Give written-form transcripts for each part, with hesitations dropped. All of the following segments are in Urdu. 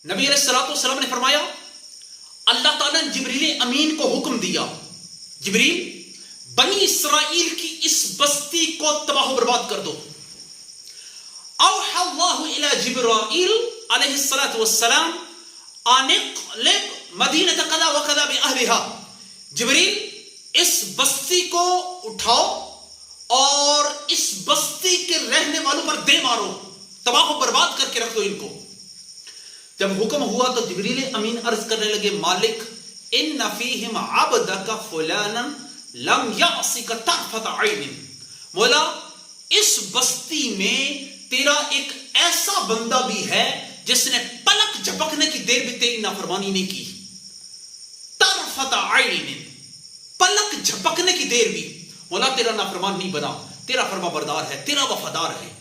نبی علیہ الصلوۃ والسلام نے فرمایا اللہ تعالیٰ نے جبریل امین کو حکم دیا، جبریل بنی اسرائیل کی اس بستی کو تباہ و برباد کر دو۔ اوحى اللہ الی جبرائیل علیہ الصلوۃ والسلام ان اقلب مدینہ قضا وقضا باہلها، جبریل اس بستی کو اٹھاؤ اور اس بستی کے رہنے والوں پر دے مارو، تباہ و برباد کر کے رکھ دو ان کو۔ جب حکم ہوا تو جبریل امین عرض کرنے لگے، مالک ان فیہم عبدک فلانا لم یعصک طرفۃ عین، مولا اس بستی میں تیرا ایک ایسا بندہ بھی ہے جس نے پلک جھپکنے کی دیر بھی تیری نافرمانی نہیں کی۔ طرفۃ عین، پلک جھپکنے کی دیر بھی مولا تیرا نافرمان نہیں بنا، تیرا فرما بردار ہے، تیرا وفادار ہے۔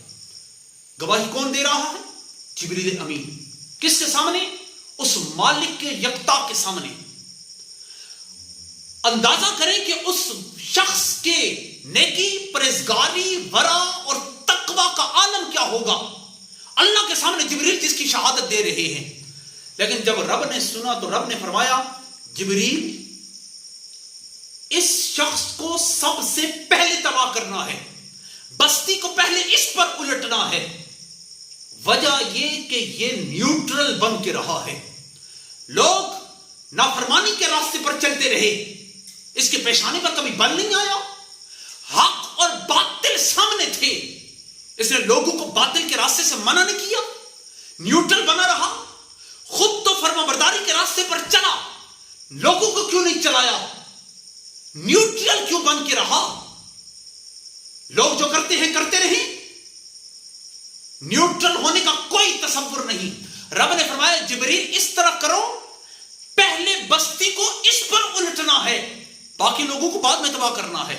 گواہی کون دے رہا ہے؟ جبریل امین۔ کس کے سامنے؟ اس مالک کے یکتا کے سامنے۔ اندازہ کریں کہ اس شخص کے نیکی، پرہیزگاری، ورع اور تقوی کا عالم کیا ہوگا اللہ کے سامنے جبریل جس کی شہادت دے رہے ہیں۔ لیکن جب رب نے سنا تو رب نے فرمایا، جبریل اس شخص کو سب سے پہلے تباہ کرنا ہے، بستی کو پہلے اس پر الٹنا ہے۔ وجہ یہ کہ یہ نیوٹرل بن کے رہا ہے، لوگ نافرمانی کے راستے پر چلتے رہے، اس کے پیشانے پر کبھی بل نہیں آیا، حق اور باطل سامنے تھے، اس نے لوگوں کو باطل کے راستے سے منع نہیں کیا، نیوٹرل بنا رہا، خود تو فرما برداری کے راستے پر چلا، لوگوں کو کیوں نہیں چلایا؟ نیوٹرل کیوں بن کے رہا؟ لوگ جو کرتے ہیں کرتے رہیں، نیوٹرل ہونے کا کوئی تصور نہیں۔ رب نے فرمایا جبریل اس طرح کرو، پہلے بستی کو اس پر الٹنا ہے، باقی لوگوں کو بعد میں تباہ کرنا ہے۔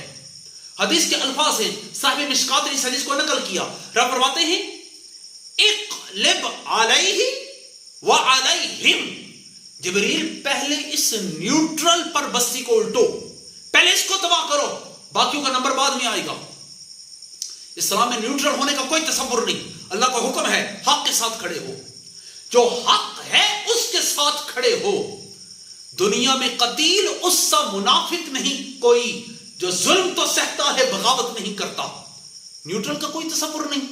حدیث کے الفاظ ہیں، صاحب مشکات نے اس حدیث کو نقل کیا، رب فرماتے ہیں اقلب علیہ وعلیہم، جبریل پہلے اس نیوٹرل پر بستی کو الٹو، پہلے اس کو تباہ کرو، باقیوں کا نمبر بعد میں آئے گا۔ اسلام میں نیوٹرل ہونے کا کوئی تصور نہیں، اللہ کا حکم ہے حق کے ساتھ کھڑے ہو، جو حق ہے اس کے ساتھ کھڑے ہو۔ دنیا میں قتیل اس سا منافق نہیں کوئی جو ظلم تو سہتا ہے بغاوت نہیں کرتا۔ نیوٹرل کا کوئی تصور نہیں،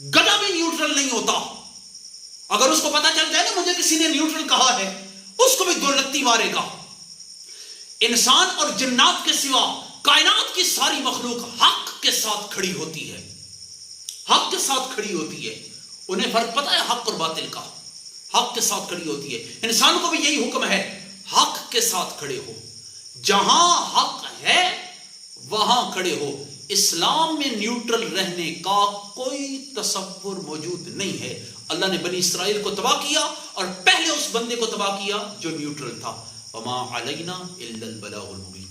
گدھا بھی نیوٹرل نہیں ہوتا، اگر اس کو پتا چل جائے نا مجھے کسی نے نیوٹرل کہا ہے، اس کو بھی دو لتی مارے گا۔ انسان اور جنات کے سوا کائنات کی ساری مخلوق حق کے ساتھ کھڑی ہوتی ہے، حق کے ساتھ کھڑی ہوتی ہے، انہیں فرق پتا ہے حق اور باطل کا، حق کے ساتھ کھڑی ہوتی ہے۔ انسان کو بھی یہی حکم ہے، حق کے ساتھ کھڑے ہو، جہاں حق ہے وہاں کھڑے ہو۔ اسلام میں نیوٹرل رہنے کا کوئی تصور موجود نہیں ہے۔ اللہ نے بنی اسرائیل کو تباہ کیا اور پہلے اس بندے کو تباہ کیا جو نیوٹرل تھا۔ وما علینا الا البلاغ المبین۔